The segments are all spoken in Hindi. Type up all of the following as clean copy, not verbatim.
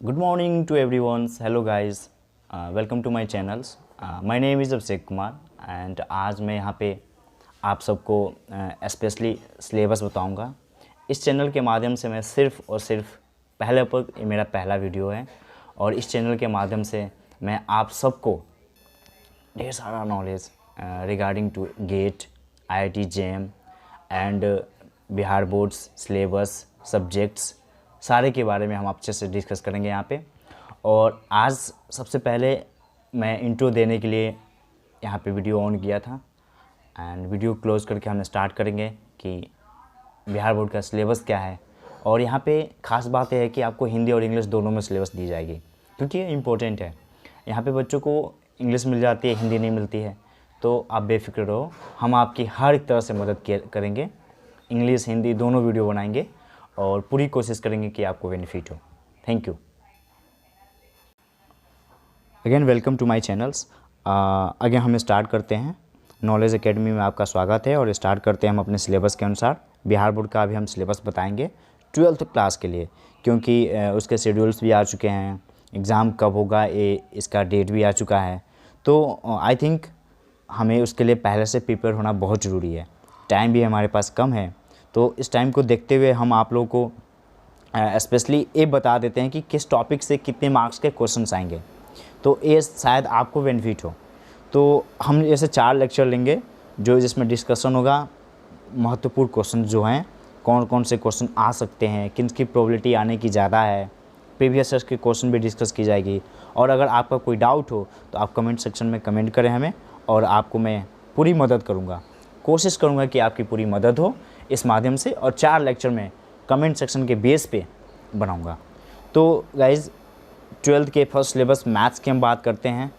Good morning to everyone. Hello guys. Welcome to my channels. My name is Abhishek Kumar and आज मैं यहाँ पे आप सबको स्पेशली सिलेबस बताऊँगा। इस चैनल के माध्यम से मैं सिर्फ और सिर्फ पहले पर ये मेरा पहला वीडियो है और इस चैनल के माध्यम से मैं आप सबको ढेर सारा knowledge regarding to get IIT JEM and Bihar boards syllabus subjects सारे के बारे में हम अच्छे से डिस्कस करेंगे यहाँ पे। और आज सबसे पहले मैं इंट्रो देने के लिए यहाँ पे वीडियो ऑन किया था एंड वीडियो क्लोज करके हम स्टार्ट करेंगे कि बिहार बोर्ड का सिलेबस क्या है। और यहाँ पे ख़ास बात यह है कि आपको हिंदी और इंग्लिश दोनों में सिलेबस दी जाएगी क्योंकि ये इम्पोर्टेंट है। यहाँ पे बच्चों को इंग्लिश मिल जाती है, हिंदी नहीं मिलती है, तो आप बेफिक्र रहो, हम आपकी हर एक तरह से मदद करेंगे। इंग्लिश हिंदी दोनों वीडियो बनाएंगे और पूरी कोशिश करेंगे कि आपको बेनिफिट हो। Thank you again, welcome to my channels. Again हम स्टार्ट करते हैं। नॉलेज एकेडमी में आपका स्वागत है और स्टार्ट करते हैं हम अपने सिलेबस के अनुसार। बिहार बोर्ड का अभी हम सिलेबस बताएंगे 12th क्लास के लिए, क्योंकि उसके शेड्यूल्स भी आ चुके हैं, एग्ज़ाम कब होगा ये इसका डेट भी आ चुका है। तो आई थिंक हमें उसके लिए पहले से प्रिपेयर होना बहुत ज़रूरी है। टाइम भी हमारे पास कम है, तो इस टाइम को देखते हुए हम आप लोगों को स्पेशली ये बता देते हैं कि किस टॉपिक से कितने मार्क्स के क्वेश्चंस आएंगे, तो ये शायद आपको बेनिफिट हो। तो हम जैसे 4 लेक्चर लेंगे जो जिसमें डिस्कशन होगा महत्वपूर्ण क्वेश्चन जो हैं, कौन कौन से क्वेश्चन आ सकते हैं, किन की प्रोबेबिलिटी आने की ज़्यादा है, प्रीवियस ईयर के क्वेश्चन भी डिस्कस की जाएगी। और अगर आपका कोई डाउट हो तो आप कमेंट सेक्शन में कमेंट करें हमें, और आपको मैं पूरी मदद करूँगा, कोशिश करूँगा कि आपकी पूरी मदद हो इस माध्यम से। और 4 लेक्चर में कमेंट सेक्शन के बेस पे बनाऊँगा। तो गाइज़ 12th के फर्स्ट सिलेबस मैथ्स की हम बात करते हैं।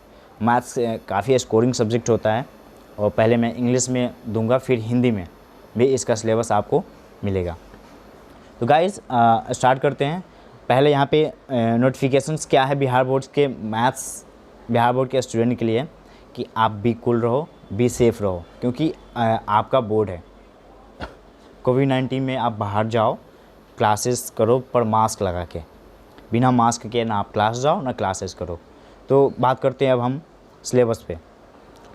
मैथ्स काफ़ी स्कोरिंग सब्जेक्ट होता है और पहले मैं इंग्लिश में दूंगा, फिर हिंदी में भी इसका सिलेबस आपको मिलेगा। तो गाइज़ स्टार्ट करते हैं। पहले यहाँ पे नोटिफिकेशंस क्या है बिहार बोर्ड के, मैथ्स बिहार बोर्ड के स्टूडेंट के लिए कि आप बी कूल रहो, बी सेफ़ रहो, क्योंकि आपका बोर्ड है। कोविड-19 में आप बाहर जाओ, क्लासेस करो पर मास्क लगा के, बिना मास्क के ना आप क्लास जाओ ना क्लासेस करो। तो बात करते हैं अब हम सिलेबस पे।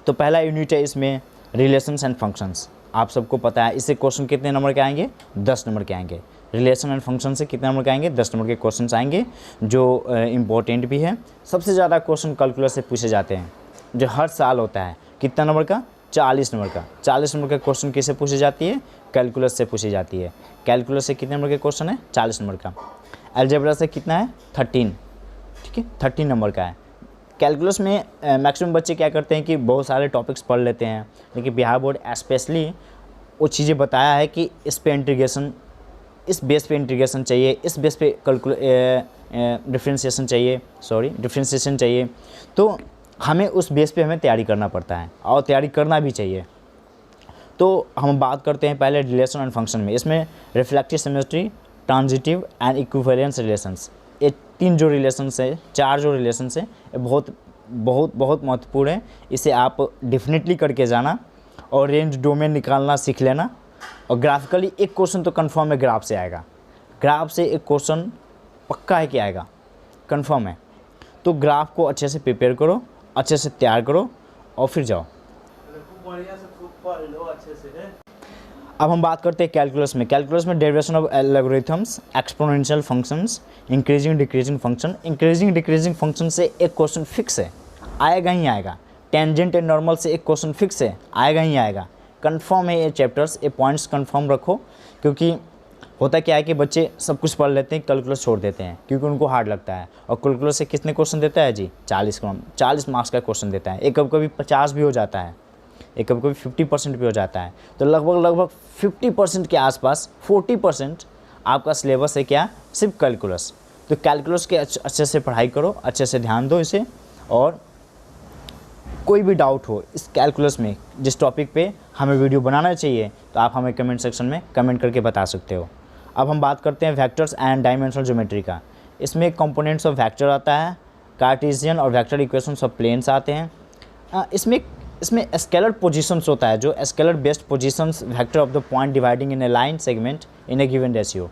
तो पहला यूनिट है इसमें रिलेशंस एंड फंक्शंस। आप सबको पता है इससे क्वेश्चन कितने नंबर के आएंगे, 10 नंबर के आएंगे। रिलेशन एंड फंक्शन से कितने नंबर के आएंगे, 10 नंबर के क्वेश्चन आएंगे, जो इम्पोर्टेंट भी है। सबसे ज़्यादा क्वेश्चन कैलकुलस से पूछे जाते हैं, जो हर साल होता है। कितना नंबर का, 40 नंबर का। 40 नंबर का क्वेश्चन किससे पूछी जाती है, कैलकुलस से पूछी जाती है। कैलकुलस से कितने नंबर के क्वेश्चन है, 40 नंबर का। अलजेब्रा से कितना है, 13, ठीक है, 13 नंबर का है। कैलकुलस में मैक्सिमम बच्चे क्या करते हैं कि बहुत सारे टॉपिक्स पढ़ लेते हैं, लेकिन बिहार बोर्ड स्पेशली वो चीज़ें बताया है कि इस पे इंटीग्रेशन, इस बेस पे इंटीग्रेशन चाहिए, इस बेस पे डिफ्रेंशिएशन चाहिए। तो हमें उस बेस पे हमें तैयारी करना पड़ता है और तैयारी करना भी चाहिए। तो हम बात करते हैं पहले रिलेशन एंड फंक्शन में। इसमें reflective symmetry, transitive and equivalence relations, ये 3 जो रिलेशंस है, 4 जो रिलेशंस है, ये बहुत बहुत बहुत महत्वपूर्ण है। इसे आप डेफिनेटली करके जाना और रेंज डोमेन निकालना सीख लेना। और ग्राफिकली एक क्वेश्चन तो कंफर्म है ग्राफ से आएगा, ग्राफ से एक क्वेश्चन पक्का है कि आएगा, कंफर्म है। तो ग्राफ को अच्छे से प्रिपेयर करो, अच्छे से तैयार करो और फिर जाओ। अब हम बात करते हैं कैलकुलस में। कैलकुलस में derivation of logarithms, exponential functions, increasing decreasing function. Increasing decreasing function से एक क्वेश्चन फिक्स है, आएगा ही आएगा। टेंजेंट एंड नॉर्मल से एक क्वेश्चन फिक्स है, आएगा ही आएगा। कंफर्म है ये चैप्टर्स, ये पॉइंट्स कंफर्म रखो, क्योंकि होता क्या है कि बच्चे सब कुछ पढ़ लेते हैं, कैलकुलस छोड़ देते हैं क्योंकि उनको हार्ड लगता है। और कैलकुलस से कितने क्वेश्चन देता है जी, 40 मार्क्स का क्वेश्चन देता है। एक कभी कभी 50 भी हो जाता है, एक कभी कभी 50% भी हो जाता है। तो लगभग 50% के आसपास 40% आपका सिलेबस है क्या, सिर्फ कैलकुलस। तो कैलकुलस के अच्छे से पढ़ाई करो, अच्छे से ध्यान दो इसे। और कोई भी डाउट हो इस कैलकुलस में, जिस टॉपिक पे हमें वीडियो बनाना चाहिए, तो आप हमें कमेंट सेक्शन में कमेंट करके बता सकते हो। अब हम बात करते हैं वेक्टर्स एंड डायमेंशनल ज्योमेट्री का। इसमें कंपोनेंट्स ऑफ वेक्टर आता है, कार्टेशियन और वेक्टर इक्वेशंस ऑफ प्लेन्स आते हैं। इसमें स्केलर पोजीशंस होता है, जो scalar based positions vector of the point dividing in A line segment in A given ratio.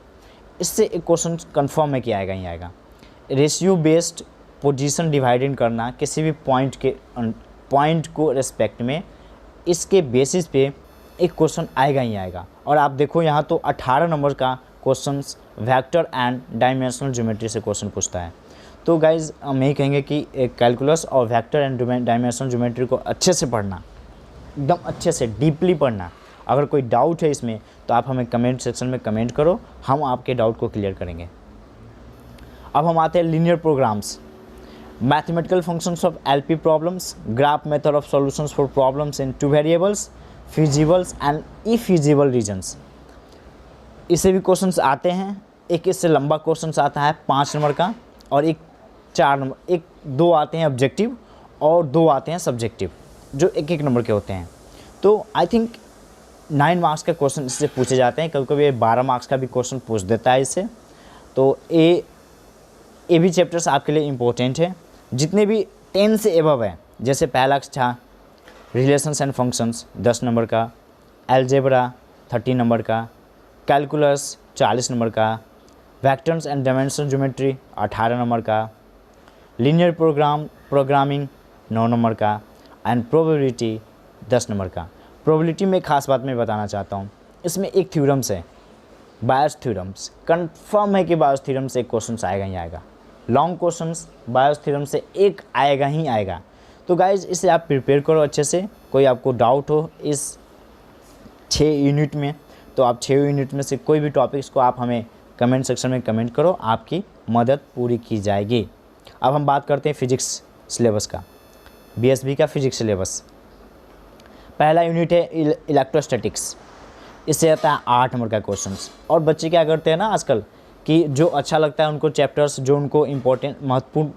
इससे एक क्वेश्चन कंफर्म है कि आएगा ही आएगा। रेशियो बेस्ड पोजीशन डिवाइडेड करना किसी भी पॉइंट को रेस्पेक्ट में, इसके बेसिस पे एक क्वेश्चन आएगा ही आएगा। और आप देखो यहाँ तो 18 नंबर का questions vector and dimensional geometry से क्वेश्चन पूछता है। तो गाइज़ हम यही कहेंगे कि कैलकुलस और वेक्टर एंड डायमेंशनल ज्योमेट्री को अच्छे से पढ़ना, एकदम अच्छे से डीपली पढ़ना। अगर कोई डाउट है इसमें तो आप हमें कमेंट सेक्शन में कमेंट करो, हम आपके डाउट को क्लियर करेंगे। अब हम आते हैं linear programs, mathematical functions of LP problems, graph method of solutions for problems in 2 variables, feasibles and infeasible regions. इससे भी क्वेश्चंस आते हैं। एक इससे लंबा क्वेश्चंस आता है 5 नंबर का, और एक 4 नंबर, एक 2 आते हैं ऑब्जेक्टिव और 2 आते हैं सब्जेक्टिव, जो 1-1 नंबर के होते हैं। तो आई थिंक 9 मार्क्स का क्वेश्चन इससे पूछे जाते हैं, कभी कभी ये 12 मार्क्स का भी क्वेश्चन पूछ देता है इससे। तो ये भी चैप्टर्स आपके लिए इम्पोर्टेंट है। जितने भी 10 से एबव है, जैसे पहला था रिलेशंस एंड फंक्शंस 10 नंबर का, अलजेब्रा 30 नंबर का, कैलकुलस 40 नंबर का, vectors and dimensional geometry 18 number का, लीनियर प्रोग्रामिंग 9 नंबर का, एंड प्रोबेबिलिटी 10 नंबर का। प्रोबेबिलिटी में खास बात मैं बताना चाहता हूँ, इसमें एक थ्योरम्स है, बायस थ्योरम्स। कंफर्म है कि बायस थ्योरम से एक क्वेश्चन आएगा ही आएगा। लॉन्ग क्वेश्चंस बायस थ्योरम से एक आएगा ही आएगा। तो गाइज इसे आप प्रिपेयर करो अच्छे से। कोई आपको डाउट हो इस 6 यूनिट में, तो आप 6 यूनिट में से कोई भी टॉपिक्स को आप हमें कमेंट सेक्शन में कमेंट करो, आपकी मदद पूरी की जाएगी। अब हम बात करते हैं फिजिक्स सिलेबस का, बीएसबी का फिजिक्स सिलेबस। पहला यूनिट है इलेक्ट्रोस्टैटिक्स, इससे आता है 8 नंबर का क्वेश्चंस। और बच्चे क्या करते हैं ना आजकल कि जो अच्छा लगता है उनको चैप्टर्स, जो उनको इम्पोर्टेंट महत्वपूर्ण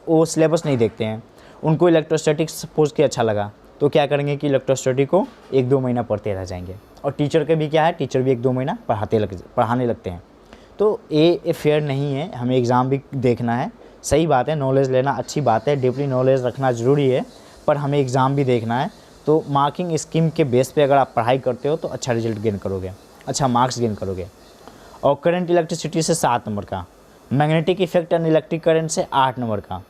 वो सिलेबस नहीं देखते हैं। उनको इलेक्ट्रोस्टैटिक्स पूछ के अच्छा लगा तो क्या करेंगे कि इलेक्ट्रोस्टैटिक को 1-2 महीना पढ़ते रह जाएंगे। और टीचर के भी क्या है, टीचर भी 1-2 महीना पढ़ाने लगते हैं। तो ये फेयर नहीं है, हमें एग्ज़ाम भी देखना है। सही बात है, नॉलेज लेना अच्छी बात है, डीपली नॉलेज रखना ज़रूरी है, पर हमें एग्ज़ाम भी देखना है। तो मार्किंग स्कीम के बेस पे अगर आप पढ़ाई करते हो तो अच्छा रिजल्ट गेन करोगे, अच्छा मार्क्स गेन करोगे। और करंट इलेक्ट्रिसिटी से 7 नंबर का, magnetic effect and electric current से 8 नंबर का,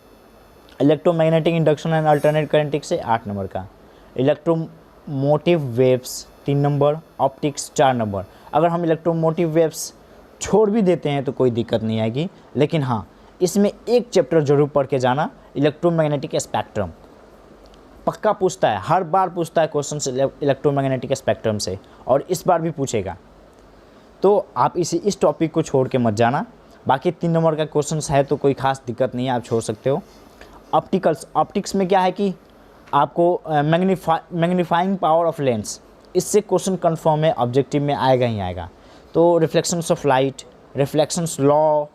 electromagnetic induction and alternate current से 8 नंबर का, electromotive waves 3 number, optics 4 number. अगर हम इलेक्ट्रोमोटिव वेव्स छोड़ भी देते हैं तो कोई दिक्कत नहीं आएगी, लेकिन हाँ इसमें एक चैप्टर जरूर पढ़ के जाना, इलेक्ट्रोमैग्नेटिक स्पेक्ट्रम। पक्का पूछता है, हर बार पूछता है क्वेश्चन इलेक्ट्रोमैग्नेटिक स्पेक्ट्रम से, और इस बार भी पूछेगा। तो आप इस टॉपिक को छोड़ के मत जाना। बाकी 3 नंबर का क्वेश्चन है तो कोई खास दिक्कत नहीं है, आप छोड़ सकते हो। ऑप्टिक्स में क्या है कि आपको मैग्नीफाइंग पावर ऑफ लेंस, इससे क्वेश्चन कंफर्म है, ऑब्जेक्टिव में आएगा ही आएगा। तो reflections of light, reflections law,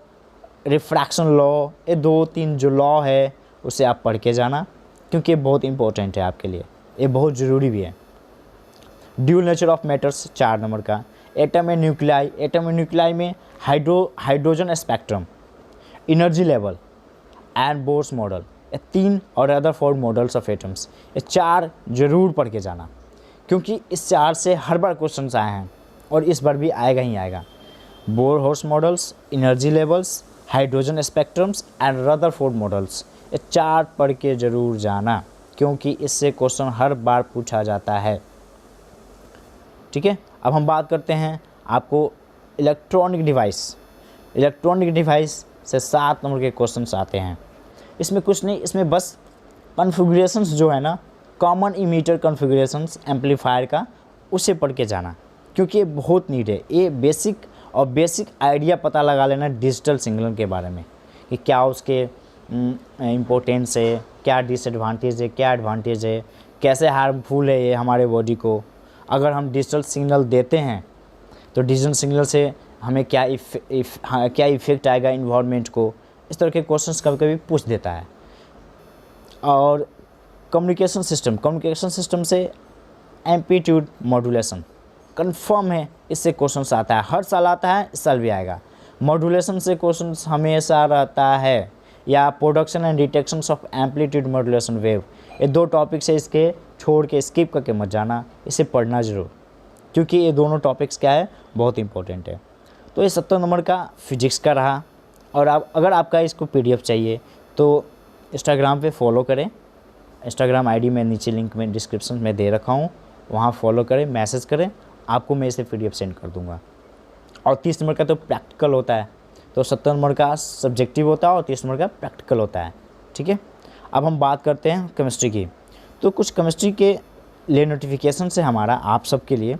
refraction law, ये 2-3 जो लॉ है उसे आप पढ़ के जाना, क्योंकि ये बहुत इंपॉर्टेंट है आपके लिए, ये बहुत ज़रूरी भी है। Dual nature of matters 4 number का, एटम एंड न्यूक्लियाई में hydrogen spectrum, energy level and Bohr's model, ये 3 और अदर 4 मॉडल्स ऑफ एटम्स, ये 4 जरूर पढ़ के जाना, क्योंकि इस 4 से हर बार क्वेश्चन आए हैं और इस बार भी आएगा ही आएगा। Bore horse models, energy levels, hydrogen spectrums and other 4 models, ये 4 पढ़ के ज़रूर जाना, क्योंकि इससे क्वेश्चन हर बार पूछा जाता है। ठीक है, अब हम बात करते हैं आपको इलेक्ट्रॉनिक डिवाइस से 7 नंबर के क्वेश्चंस आते हैं। इसमें कुछ नहीं, इसमें बस कॉन्फ़िगरेशंस जो है ना, कॉमन इमीटर कॉन्फ़िगरेशंस एम्पलीफायर का, उसे पढ़ के जाना, क्योंकि ये बहुत नीड है। ये बेसिक आइडिया पता लगा लेना डिजिटल सिग्नल के बारे में, कि क्या उसके इम्पोर्टेंस है, क्या डिसएडवांटेज है, क्या एडवांटेज है, कैसे हार्मफुल है ये हमारे बॉडी को। अगर हम डिजिटल सिग्नल देते हैं तो डिजिटल सिग्नल से हमें क्या इफ़ेक्ट आएगा इन्वायरमेंट को, इस तरह के क्वेश्चंस कभी कभी पूछ देता है। और कम्युनिकेशन सिस्टम से एम्पलीट्यूड मॉड्यूलेशन कंफर्म है, इससे क्वेश्चंस आता है, हर साल आता है, इस साल भी आएगा। मॉड्यूलेशन से क्वेश्चंस हमेशा रहता है, या production and detections of amplitude modulation wave, ये 2 टॉपिक्स है, इसके छोड़ के स्किप करके मत जाना, इसे पढ़ना ज़रूर, क्योंकि ये दोनों टॉपिक्स क्या है, बहुत इंपॉर्टेंट है। तो ये 70 नंबर का फिजिक्स का रहा। और आप अगर आपका इसको PDF चाहिए तो इंस्टाग्राम पे फॉलो करें। इंस्टाग्राम आईडी मैं नीचे लिंक में डिस्क्रिप्शन में दे रखा हूँ, वहाँ फॉलो करें, मैसेज करें, आपको मैं इसे PDF सेंड कर दूँगा। और 30 नंबर का तो प्रैक्टिकल होता है, तो 70 नंबर का सब्जेक्टिव होता है और 30 नंबर का प्रैक्टिकल होता है। ठीक है, अब हम बात करते हैं केमिस्ट्री की। तो कुछ केमिस्ट्री के लिए नोटिफिकेशन से हमारा आप सबके लिए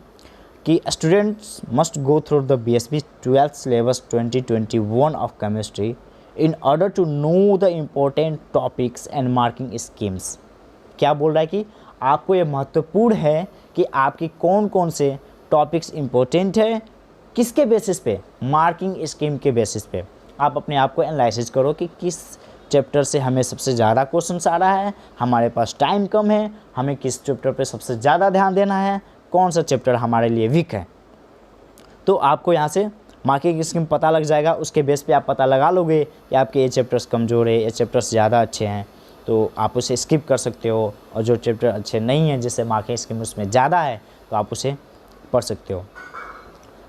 कि students must go through the BSB 12th syllabus 2021 of chemistry in order to know the important topics and marking schemes. क्या बोल रहा है कि आपको ये महत्वपूर्ण है कि आपकी कौन कौन से टॉपिक्स इम्पोर्टेंट है, किसके बेसिस पे, मार्किंग स्कीम के बेसिस पे। आप अपने आप को एनालिसिस करो कि किस चैप्टर से हमें सबसे ज़्यादा क्वेश्चंस आ रहा है, हमारे पास टाइम कम है, हमें किस चैप्टर पे सबसे ज़्यादा ध्यान देना है, कौन सा चैप्टर हमारे लिए वीक है। तो आपको यहाँ से मार्किंग स्कीम पता लग जाएगा, उसके बेस पे आप पता लगा लोगे कि आपके ये चैप्टर्स कमज़ोर है, ये चैप्टर्स ज़्यादा अच्छे हैं, तो आप उसे स्किप कर सकते हो। और जो चैप्टर अच्छे नहीं हैं, जिससे मार्किंग स्कीम उसमें ज़्यादा है, तो आप उसे पढ़ सकते हो।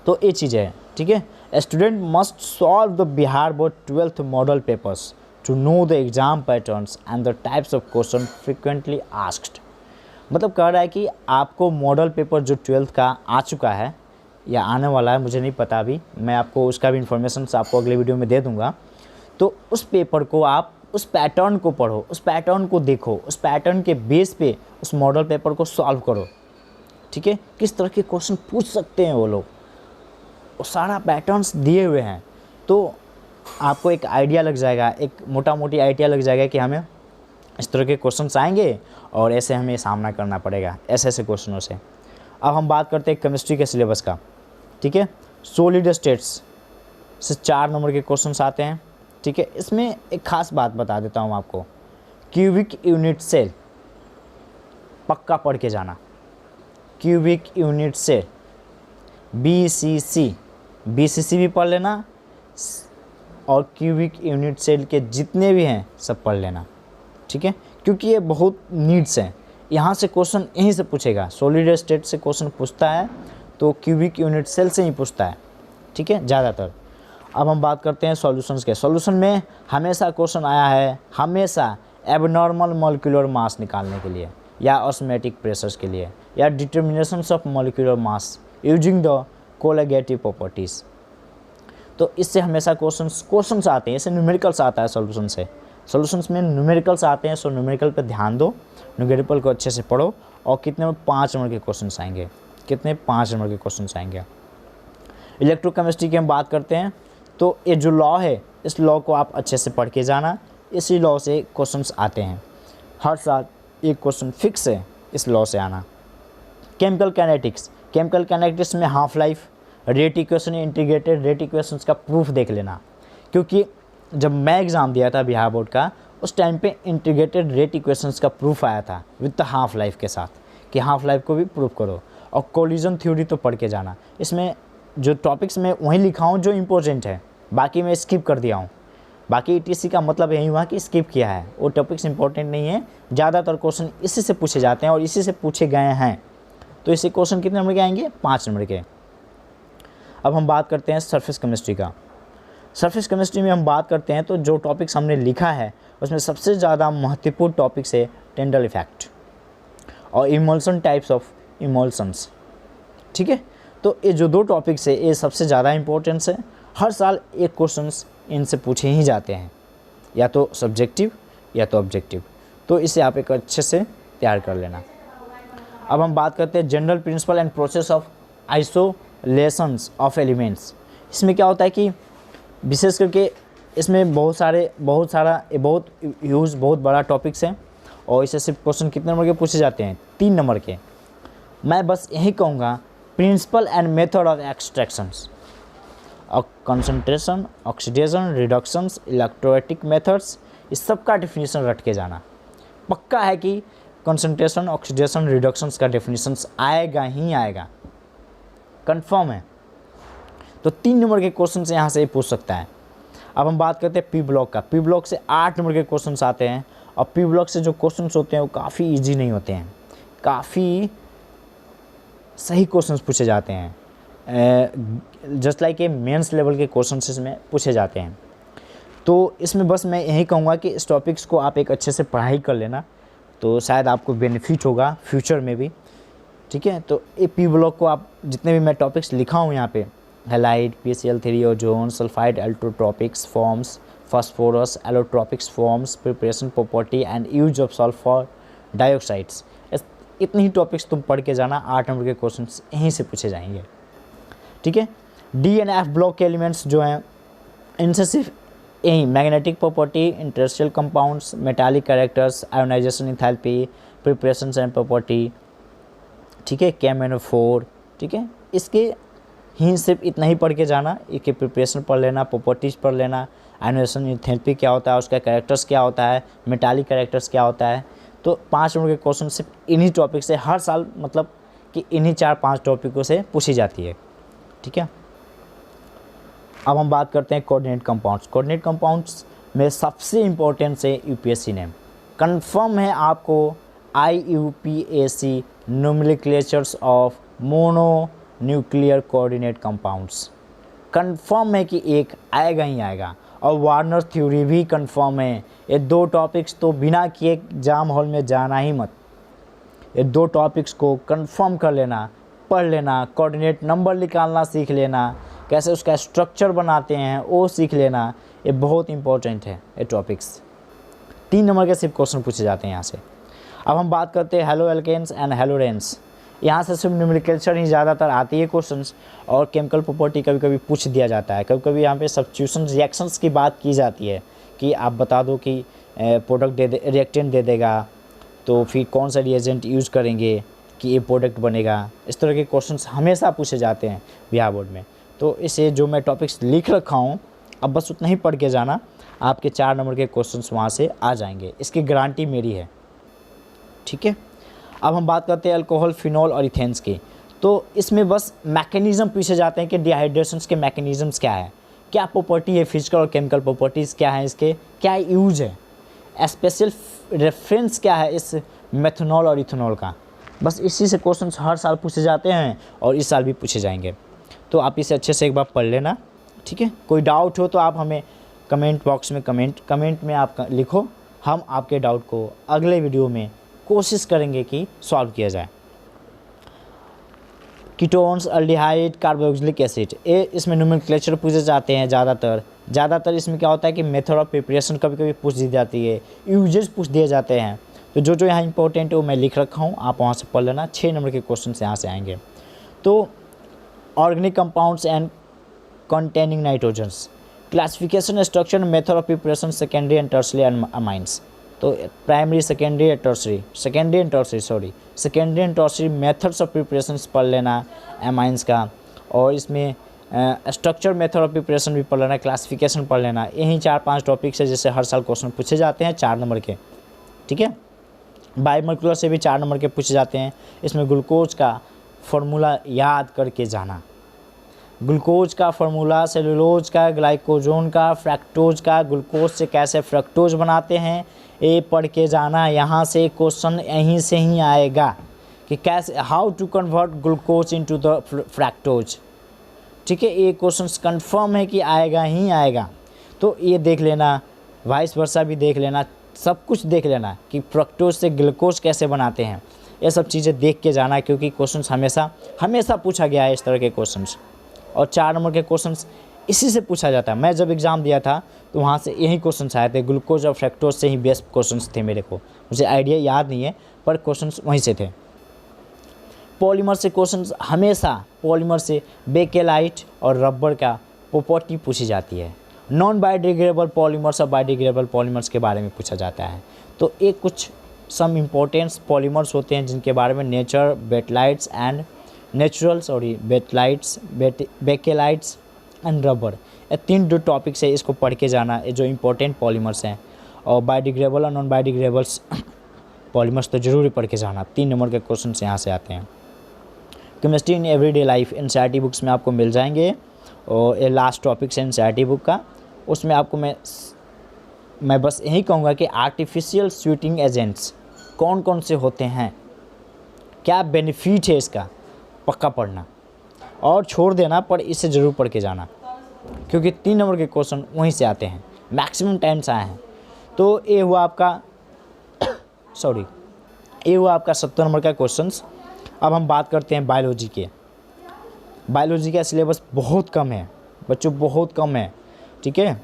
तो ये चीज़ है, ठीक है। Student must solve the Bihar board 12th model papers to know the exam patterns and the types of question frequently asked. मतलब कह रहा है कि आपको मॉडल पेपर जो 12th का आ चुका है या आने वाला है, मुझे नहीं पता अभी, मैं आपको उसका भी इन्फॉर्मेशन आपको अगले वीडियो में दे दूंगा। तो उस पेपर को आप, उस पैटर्न को पढ़ो, उस पैटर्न को देखो, उस पैटर्न के बेस पे उस मॉडल पेपर को सॉल्व करो। ठीक है, किस तरह के क्वेश्चन पूछ सकते हैं वो लोग, वो सारा पैटर्न्स दिए हुए हैं। तो आपको एक आइडिया लग जाएगा, एक मोटा मोटी आइडिया लग जाएगा कि हमें इस तरह के क्वेश्चंस आएंगे और ऐसे हमें सामना करना पड़ेगा ऐसे ऐसे क्वेश्चनों से। अब हम बात करते हैं केमिस्ट्री के सिलेबस का। ठीक है, सॉलिड स्टेट्स से 4 नंबर के क्वेश्चंस आते हैं। ठीक है, इसमें एक खास बात बता देता हूँ आपको, क्यूबिक यूनिट सेल पक्का पढ़ के जाना। क्यूबिक यूनिट सेल BCC भी पढ़ लेना, और क्यूबिक यूनिट सेल के जितने भी हैं सब पढ़ लेना। ठीक है, क्योंकि ये बहुत नीड्स हैं, यहाँ से क्वेश्चन यहीं से पूछेगा। सॉलिड स्टेट से क्वेश्चन पूछता है तो क्यूबिक यूनिट सेल से ही पूछता है। ठीक है, ज़्यादातर। अब हम बात करते हैं सॉल्यूशंस के। सॉल्यूशन में हमेशा क्वेश्चन आया है, हमेशा एबनॉर्मल मॉलिक्यूलर मास निकालने के लिए, या ऑस्मोटिक प्रेशर्स के लिए, या determinations of molecular mass using the colligative properties. तो इससे हमेशा क्वेश्चंस आते हैं, इससे न्यूमेरिकल्स आता है सॉल्यूशन से। सॉल्यूशंस में न्यूमेरिकल्स आते हैं, सो न्यूमेरिकल पे ध्यान दो, न्यूमेरिकल को अच्छे से पढ़ो। और कितने में 5 नंबर के क्वेश्चंस आएंगे, कितने 5 नंबर के क्वेश्चंस आएंगे। इलेक्ट्रोकेमिस्ट्री की हम बात करते हैं, तो ये जो लॉ है, इस लॉ को आप अच्छे से पढ़ के जाना। इसी लॉ से क्वेश्चंस आते हैं, हर साल एक क्वेश्चन फिक्स है इस लॉ से आना। केमिकल कैनेटिक्स में half life, rate equation, integrated rate equations का प्रूफ देख लेना। क्योंकि जब मैं एग्ज़ाम दिया था बिहार बोर्ड का, उस टाइम पे इंटीग्रेटेड रेट इक्वेशंस का प्रूफ आया था विद हाफ लाइफ के साथ, कि हाफ लाइफ को भी प्रूफ करो। और कोलिजन थ्योरी तो पढ़ के जाना। इसमें जो टॉपिक्स मैं वहीं लिखा हूँ जो इम्पोर्टेंट है, बाकी मैं स्किप कर दिया हूँ। बाकी ETC का मतलब यही हुआ कि स्किप किया है, वो टॉपिक्स इंपॉर्टेंट नहीं है। ज़्यादातर क्वेश्चन इसी से पूछे जाते हैं और इसी से पूछे गए हैं। तो इसी क्वेश्चन कितने नंबर के आएंगे, 5 नंबर के। अब हम बात करते हैं सरफेस केमिस्ट्री का। सरफेस केमिस्ट्री में हम बात करते हैं तो जो टॉपिक्स हमने लिखा है उसमें सबसे ज़्यादा महत्वपूर्ण टॉपिक्स है टेंडल इफेक्ट और इमल्सन, टाइप्स ऑफ इमल्सन्स। ठीक है, तो ये जो 2 टॉपिक्स है ये सबसे ज़्यादा इंपॉर्टेंस है। हर साल एक क्वेश्चंस इनसे पूछे ही जाते हैं, या तो सब्जेक्टिव या तो ऑब्जेक्टिव। तो इसे आप एक अच्छे से तैयार कर लेना। अब हम बात करते हैं general principle and process of isolations of elements. इसमें क्या होता है कि विशेष करके इसमें बहुत बड़ा टॉपिक्स है, और इससे सिर्फ क्वेश्चन कितने नंबर के पूछे जाते हैं, 3 नंबर के। मैं बस यही कहूँगा, principle and method of extractions, concentration, oxidation, reductions, electrolytic methods, इस सब का डेफिनेशन रट के जाना। पक्का है कि कंसंट्रेशन, ऑक्सीडेशन, रिडक्शंस का डेफिनेशंस आएगा ही आएगा, कंफर्म है। तो 3 नंबर के क्वेश्चन से यहाँ से पूछ सकता है। अब हम बात करते हैं P ब्लॉक का। P ब्लॉक से 8 नंबर के क्वेश्चन आते हैं, और P ब्लॉक से जो क्वेश्चन होते हैं वो काफ़ी ईजी नहीं होते हैं, काफ़ी सही क्वेश्चन पूछे जाते हैं। जस्ट लाइक ये मेंस लेवल के क्वेश्चन इसमें पूछे जाते हैं। तो इसमें बस मैं यही कहूँगा कि इस टॉपिक्स को आप एक अच्छे से पढ़ाई कर लेना, तो शायद आपको बेनिफिट होगा फ्यूचर में भी, ठीक है। तो ये पी ब्लॉक को आप जितने भी मैं टॉपिक्स लिखा हूँ यहाँ पे, halide, PCl3, ozone, sulphide, allotropics forms, phosphorus, allotropics forms, preparation, property and use of sulphur dioxides, इतनी ही टॉपिक्स तुम पढ़ के जाना। 8 नंबर के क्वेश्चन यहीं से पूछे जाएंगे, ठीक है। डी एंड एफ ब्लॉक के एलिमेंट्स जो हैं, इनसे सिर्फ यही magnetic property, industrial compounds, metallic characters, ionisation, enthalpy, preparation and property, ठीक है, KMnO4, ठीक है। इसके ही सिर्फ इतना ही पढ़ के जाना, इसके प्रिपरेशन पढ़ लेना, प्रॉपर्टीज़ पढ़ लेना, आयोनाइजेशन, इंथैल्पी क्या होता है, उसका कैरेक्टर्स क्या होता है, मेटालिक कैरेक्टर्स क्या होता है। तो 5 नंबर के क्वेश्चन सिर्फ इन्हीं टॉपिक से हर साल, मतलब कि इन्हीं 4-5 टॉपिकों से पूछी जाती है, ठीक है। अब हम बात करते हैं कोऑर्डिनेट कंपाउंड्स। कोऑर्डिनेट कंपाउंड्स में सबसे इम्पोर्टेंट है यूपीएससी नेम। कंफर्म है आपको IUPAC nomenclatures of mono nuclear coordinate compounds, confirm है कि एक आएगा ही आएगा। और वार्नर थ्योरी भी कंफर्म है। ये 2 टॉपिक्स तो बिना किए एग्जाम हॉल में जाना ही मत। ये 2 टॉपिक्स को कंफर्म कर लेना, पढ़ लेना, कोऑर्डिनेट नंबर निकालना सीख लेना, कैसे उसका स्ट्रक्चर बनाते हैं वो सीख लेना। ये बहुत इंपॉर्टेंट है ये टॉपिक्स। 3 नंबर के सिर्फ क्वेश्चन पूछे जाते हैं यहाँ से। अब हम बात करते हैं हेलो एल्केन्स एंड हेलोरेंस। यहाँ से सिर्फ न्यूमेरिकल्चर ही ज़्यादातर आती है क्वेश्चंस, और केमिकल प्रॉपर्टी कभी कभी पूछ दिया जाता है। कभी कभी यहाँ पे सब्स्टिट्यूशन रिएक्शंस की बात की जाती है कि आप बता दो कि प्रोडक्ट रिएक्टेंट दे देगा, तो फिर कौन सा रिएजेंट यूज़ करेंगे कि ये प्रोडक्ट बनेगा। इस तरह के क्वेश्चंस हमेशा पूछे जाते हैं बिहार बोर्ड में। तो इसे जो मैं टॉपिक्स लिख रखा हूँ, अब बस उतना ही पढ़ के जाना, आपके 4 नंबर के क्वेश्चंस वहाँ से आ जाएंगे, इसकी गारंटी मेरी है, ठीक है। अब हम बात करते हैं अल्कोहल, फिनॉल और इथेन्स की। तो इसमें बस मैकेनिज़्म पूछे जाते हैं कि डिहाइड्रेशंस के मैकेनिज़म्स क्या है, क्या प्रॉपर्टी है, फिजिकल और केमिकल प्रॉपर्टीज़ क्या है, इसके क्या यूज है, स्पेशल रेफरेंस क्या है इस मेथनॉल और इथेनॉल का। बस इसी से क्वेश्चंस हर साल पूछे जाते हैं और इस साल भी पूछे जाएंगे। तो आप इसे अच्छे से एक बार पढ़ लेना, ठीक है। कोई डाउट हो तो आप हमें कमेंट बॉक्स में कमेंट में आप लिखो, हम आपके डाउट को अगले वीडियो में कोशिश करेंगे कि सॉल्व किया जाए। कीटोन्स, अल्डिहाइड, कार्बोक्सिलिक एसिड, ये इसमें नोमेनक्लेचर पूछे जाते हैं ज़्यादातर इसमें क्या होता है कि मेथड ऑफ प्रिपरेशन कभी कभी पूछ दी जाती है, यूजेस पूछ दिए जाते हैं। तो जो यहाँ इंपॉर्टेंट है वो मैं लिख रखा हूँ, आप वहाँ से पढ़ लेना। 6 नंबर के क्वेश्चन यहाँ से आएंगे। तो organic compounds and containing nitrogens, classification, structure, method of preparation, secondary and tertiary amines. तो primary, secondary and tertiary methods of preparations पढ़ लेना एमाइंस का, और इसमें स्ट्रक्चर, मेथड ऑफ प्रिपरेशन भी पढ़ लेना, क्लासिफिकेशन पढ़ लेना। यही 4-5 टॉपिक्स है जिससे हर साल क्वेश्चन पूछे जाते हैं 4 नंबर के, ठीक है। बायोमोलिकुलर से भी 4 नंबर के पूछे जाते हैं। इसमें ग्लूकोज का फॉर्मूला याद करके जाना, ग्लूकोज का फॉर्मूला, सेलुलोज का, ग्लाइकोजोन का, फ्रैक्टोज का, ग्लूकोज से कैसे फ्रक्टोज बनाते हैं ये पढ़ के जाना। यहाँ से क्वेश्चन यहीं से ही आएगा कि कैसे, how to convert glucose into the fructose, ठीक है। ये क्वेश्चन कंफर्म है कि आएगा ही आएगा। तो ये देख लेना, वाइस वर्सा भी देख लेना, सब कुछ देख लेना कि फ्रक्टोज से ग्लूकोज कैसे बनाते हैं। ये सब चीज़ें देख के जाना, क्योंकि क्वेश्चंस हमेशा पूछा गया है इस तरह के क्वेश्चंस, और 4 नंबर के क्वेश्चंस इसी से पूछा जाता है। मैं जब एग्ज़ाम दिया था तो वहाँ से यही क्वेश्चंस आए थे, ग्लूकोज और फ्रक्टोज से ही बेस्ट क्वेश्चंस थे मेरे को, मुझे आइडिया याद नहीं है पर क्वेश्चंस वहीं से थे। पॉलीमर से क्वेश्चंस हमेशा, पॉलीमर से बेकेलाइट और रबर का प्रॉपर्टी पूछी जाती है। नॉन बायोडिग्रेडेबल पॉलीमर्स और बायोडिग्रेडेबल पॉलीमर्स के बारे में पूछा जाता है। तो एक कुछ सम इम्पोर्टेंट्स पॉलीमर्स होते हैं जिनके बारे में नेचर, बेटलाइट्स एंड बेकेलाइट्स एंड रबर, ये 3 जो टॉपिक्स है इसको पढ़ के जाना, ये जो इम्पोर्टेंट पॉलीमर्स हैं। और बायोडिग्रेडेबल और नॉन बायोडिग्रेडेबल्स पॉलीमर्स तो जरूर ही पढ़ के जाना। 3 नंबर के क्वेश्चन यहाँ से आते हैं। Chemistry in everyday life NCERT books में आपको मिल जाएंगे, और ये लास्ट टॉपिक्स है एनसीईआरटी बुक का। उसमें आपको मैं बस यही कहूँगा कि आर्टिफिशियल स्वीटिंग एजेंट्स कौन कौन से होते हैं, क्या बेनिफिट है इसका, पक्का पढ़ना और छोड़ देना, पर इसे ज़रूर पढ़ के जाना, क्योंकि 3 नंबर के क्वेश्चन वहीं से आते हैं। मैक्सिमम 10 आए हैं। तो ये हुआ आपका ये हुआ आपका 70 नंबर का क्वेश्चंस। अब हम बात करते हैं बायोलॉजी के। बायोलॉजी का सिलेबस बहुत कम है बच्चों, बहुत कम है, ठीक है।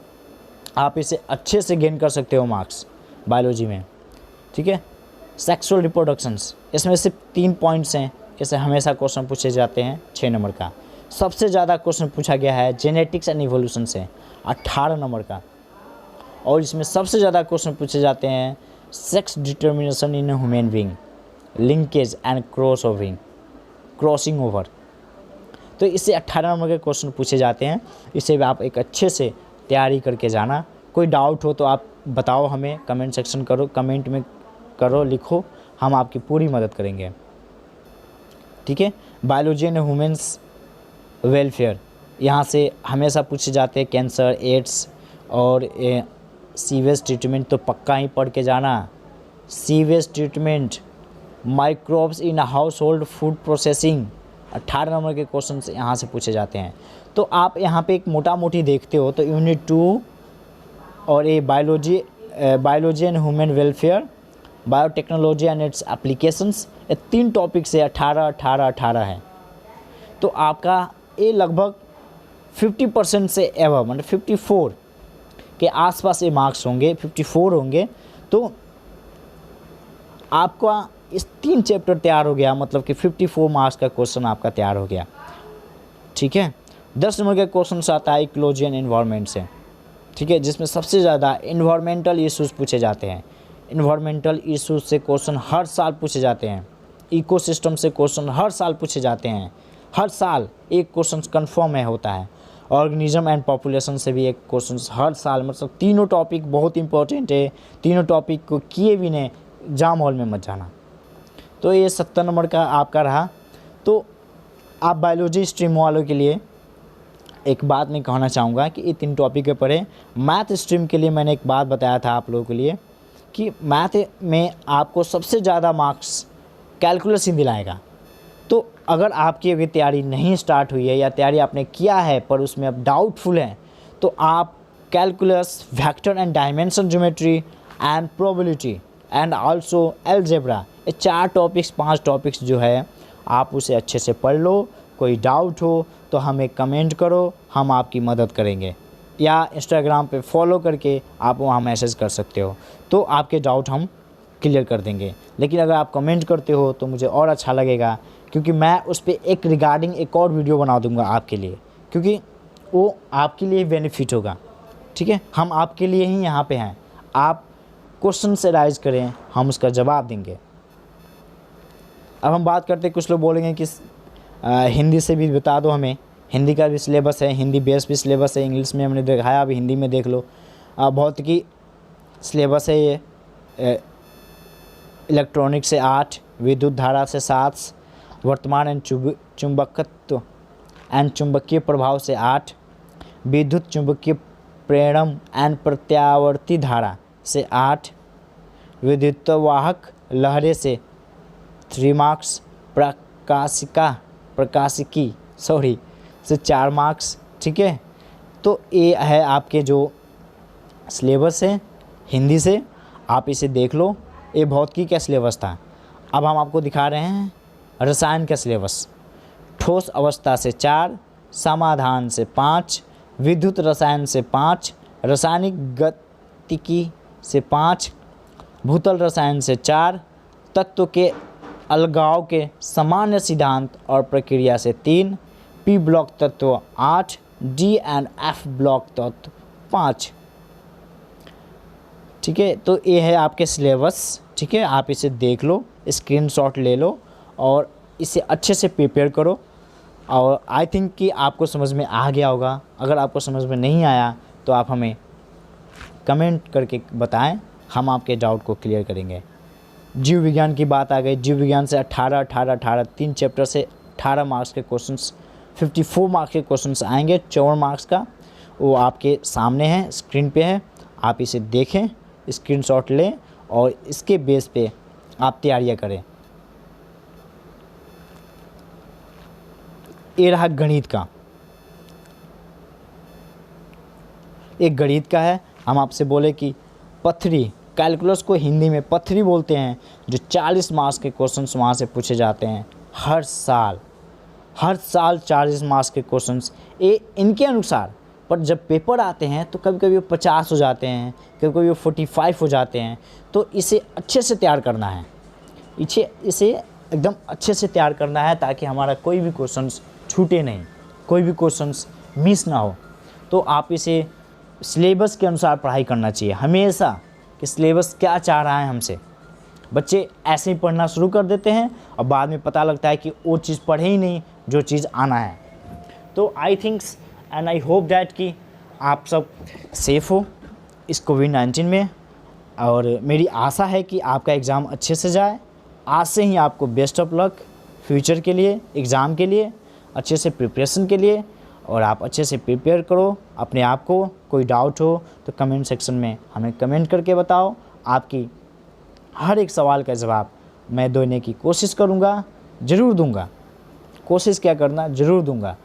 आप इसे अच्छे से गेन कर सकते हो मार्क्स बायोलॉजी में, ठीक है। सेक्सुअल रिप्रोडक्शंस, इसमें सिर्फ 3 पॉइंट्स हैं, इसे हमेशा क्वेश्चन पूछे जाते हैं 6 नंबर का। सबसे ज़्यादा क्वेश्चन पूछा गया है जेनेटिक्स एंड इवोल्यूशन से 18 नंबर का, और इसमें सबसे ज़्यादा क्वेश्चन पूछे जाते हैं sex determination in human being, linkage and crossing over. तो इससे 18 नंबर के क्वेश्चन पूछे जाते हैं। इसे भी आप एक अच्छे से तैयारी करके जाना। कोई डाउट हो तो आप बताओ हमें, कमेंट सेक्शन करो, कमेंट में करो, लिखो, हम आपकी पूरी मदद करेंगे, ठीक है। बायोलॉजी एंड ह्यूमन्स वेलफेयर, यहाँ से हमेशा पूछे जाते हैं कैंसर, एड्स और सीवेज ट्रीटमेंट तो पक्का ही पढ़ के जाना। Sewage treatment, microbes in house hold food processing, 18 number के क्वेश्चन यहाँ से पूछे जाते हैं। तो आप यहाँ पे एक मोटा मोटी देखते हो तो यूनिट 2 और ये biology and human welfare, biotechnology and it's applications, ये 3 टॉपिक से 18 है। तो आपका ये लगभग 50% से एवं मतलब 54 के आसपास ये मार्क्स होंगे, 54 होंगे। तो आपका इस 3 चैप्टर तैयार हो गया, मतलब कि 54 मार्क्स का क्वेश्चन आपका तैयार हो गया, ठीक है। 10 नंबर का क्वेश्चन आता है इकोलॉजी एंड एनवायरनमेंट से, ठीक है, जिसमें सबसे ज़्यादा इन्वायरमेंटल इश्यूज़ पूछे जाते हैं। इन्वायरमेंटल इश्यूज से क्वेश्चन हर साल पूछे जाते हैं। इकोसिस्टम से क्वेश्चन हर साल पूछे जाते हैं, हर साल एक क्वेश्चन कन्फर्म है होता है। ऑर्गेनिज्म एंड पॉपुलेशन से भी एक क्वेश्चन हर साल, मतलब तीनों टॉपिक बहुत इंपॉर्टेंट है। तीनों टॉपिक को किए भी नहीं एग्जाम हॉल में मत जाना। तो ये 70 नंबर का आपका रहा। तो आप बायोलॉजी स्ट्रीम वालों के लिए एक बात मैं कहना चाहूँगा कि ये 3 टॉपिक के पढ़े। मैथ स्ट्रीम के लिए मैंने एक बात बताया था आप लोगों के लिए कि मैथ में आपको सबसे ज़्यादा मार्क्स कैलकुलस ही दिलाएगा। तो अगर आपकी अभी तैयारी नहीं स्टार्ट हुई है या तैयारी आपने किया है पर उसमें अब डाउटफुल है, तो आप calculus, vector and dimension geometry and probability and also algebra, ये 4 टॉपिक्स 5 टॉपिक्स जो है आप उसे अच्छे से पढ़ लो। कोई डाउट हो तो हमें कमेंट करो, हम आपकी मदद करेंगे, या इंस्टाग्राम पे फॉलो करके आप वहाँ मैसेज कर सकते हो, तो आपके डाउट हम क्लियर कर देंगे। लेकिन अगर आप कमेंट करते हो तो मुझे और अच्छा लगेगा, क्योंकि मैं उस पर एक रिगार्डिंग एक और वीडियो बना दूंगा आपके लिए, क्योंकि वो आपके लिए बेनिफिट होगा, ठीक है। हम आपके लिए ही यहाँ पे हैं। आप क्वेश्चन से राइज करें, हम उसका जवाब देंगे। अब हम बात करते हैं, कुछ लोग बोलेंगे कि हिंदी से भी बता दो हमें। हिंदी का भी सिलेबस है, हिंदी बेस भी सिलेबस है। इंग्लिश में हमने दिखाया, अभी हिंदी में देख लो। भौतिकी सिलेबस है ये। इलेक्ट्रॉनिक से 8, विद्युत धारा से 7, वर्तमान एंड चुंबकत्व एंड चुंबकीय प्रभाव से 8, विद्युत चुंबकीय प्रेरण एंड प्रत्यावर्ती धारा से 8, विद्युतवाहक लहरें से 3 मार्क्स, प्रकाशिकी से 4 मार्क्स, ठीक है। तो ये है आपके जो सिलेबस है हिंदी से, आप इसे देख लो। ये भौतिकी का सिलेबस था। अब हम आपको दिखा रहे हैं रसायन का सिलेबस। ठोस अवस्था से 4, समाधान से 5, विद्युत रसायन से 5, रासायनिक गतिकी से 5, भूतल रसायन से 4, तत्व के अलगाव के सामान्य सिद्धांत और प्रक्रिया से 3, पी ब्लॉक तत्व 8, डी एंड एफ ब्लॉक तत्व 5, ठीक है। तो ये है आपके सिलेबस, ठीक है। आप इसे देख लो, स्क्रीनशॉट ले लो और इसे अच्छे से प्रिपेयर करो। और आई थिंक कि आपको समझ में आ गया होगा। अगर आपको समझ में नहीं आया तो आप हमें कमेंट करके बताएं, हम आपके डाउट को क्लियर करेंगे। जीव विज्ञान की बात आ गई। जीव विज्ञान से 18 3 चैप्टर से 18 मार्क्स के क्वेश्चंस, 54 मार्क्स के क्वेश्चंस आएंगे। 54 मार्क्स का वो आपके सामने है, स्क्रीन पे है। आप इसे देखें, स्क्रीनशॉट लें और इसके बेस पे आप तैयारियां करें। ये रहा गणित का। एक गणित का है, हम आपसे बोले कि पथरी, कैलकुलस को हिंदी में पथरी बोलते हैं, जो 40 मार्क्स के क्वेश्चंस वहाँ से पूछे जाते हैं हर साल 40 मार्क्स के क्वेश्चंस ये इनके अनुसार। पर जब पेपर आते हैं तो कभी कभी वो 50 हो जाते हैं, कभी कभी वो 45 हो जाते हैं। तो इसे अच्छे से तैयार करना है, इसे एकदम अच्छे से तैयार करना है ताकि हमारा कोई भी क्वेश्चंस छूटे नहीं, कोई भी क्वेश्चंस मिस ना हो। तो आप इसे सिलेबस के अनुसार पढ़ाई करना चाहिए हमेशा, कि सिलेबस क्या चाह रहा है हमसे। बच्चे ऐसे ही पढ़ना शुरू कर देते हैं और बाद में पता लगता है कि वो चीज़ पढ़े ही नहीं जो चीज़ आना है। तो आई thinks and I hope that कि आप सब सेफ़ हो इस कोविड-19 में, और मेरी आशा है कि आपका एग्ज़ाम अच्छे से जाए। आज से ही आपको बेस्ट ऑफ लक फ्यूचर के लिए, एग्ज़ाम के लिए, अच्छे से प्रिपरेशन के लिए, और आप अच्छे से प्रिपेयर करो अपने आप को। कोई डाउट हो तो कमेंट सेक्शन में हमें कमेंट करके बताओ। आपकी हर एक सवाल का जवाब मैं देने की कोशिश करूँगा, ज़रूर दूँगा। कोशिश क्या करना, ज़रूर दूँगा।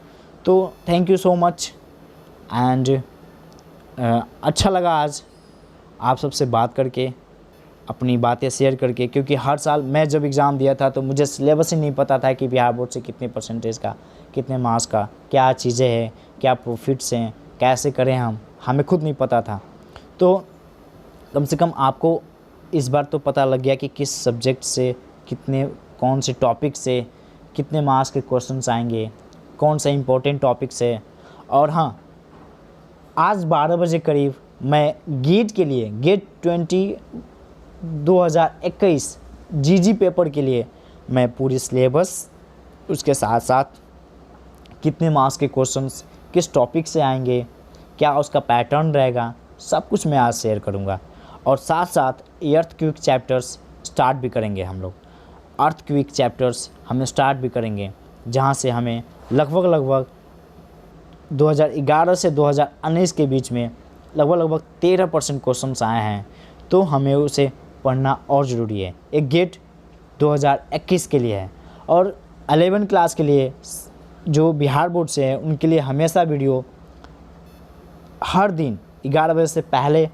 तो thank you so much and अच्छा लगा आज आप सबसे बात करके, अपनी बातें शेयर करके, क्योंकि हर साल मैं जब एग्ज़ाम दिया था तो मुझे सिलेबस ही नहीं पता था कि बिहार बोर्ड से कितने परसेंटेज का, कितने मार्क्स का, क्या चीज़ें हैं, क्या प्रॉफिट्स हैं, कैसे करें हमें खुद नहीं पता था। तो कम से कम आपको इस बार तो पता लग गया कि किस सब्जेक्ट से कितने, कौन से टॉपिक से कितने मार्क्स के क्वेश्चंस आएंगे, कौन सा इम्पोर्टेंट टॉपिक्स है। और हाँ, आज 12 बजे करीब मैं गेट के लिए, गेट 2021 जीजी पेपर के लिए मैं पूरी सिलेबस, उसके साथ साथ कितने मार्क्स के क्वेश्चंस किस टॉपिक से आएंगे, क्या उसका पैटर्न रहेगा, सब कुछ मैं आज शेयर करूंगा। और साथ साथ अर्थक्वेक चैप्टर्स स्टार्ट भी करेंगे हम लोग। अर्थक्वेक चैप्टर्स हमें स्टार्ट भी करेंगे, जहां से हमें लगभग 2011 से 2019 के बीच में लगभग 13% क्वेश्चंस आए हैं। तो हमें उसे पढ़ना और ज़रूरी है। एक गेट 2021 के लिए है, और 11 क्लास के लिए जो बिहार बोर्ड से है उनके लिए हमेशा वीडियो हर दिन 11 बजे से पहले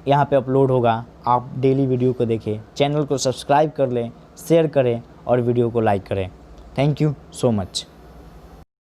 यहाँ पे अपलोड होगा। आप डेली वीडियो को देखें, चैनल को सब्सक्राइब कर लें, शेयर करें और वीडियो को लाइक करें। Thank you so much.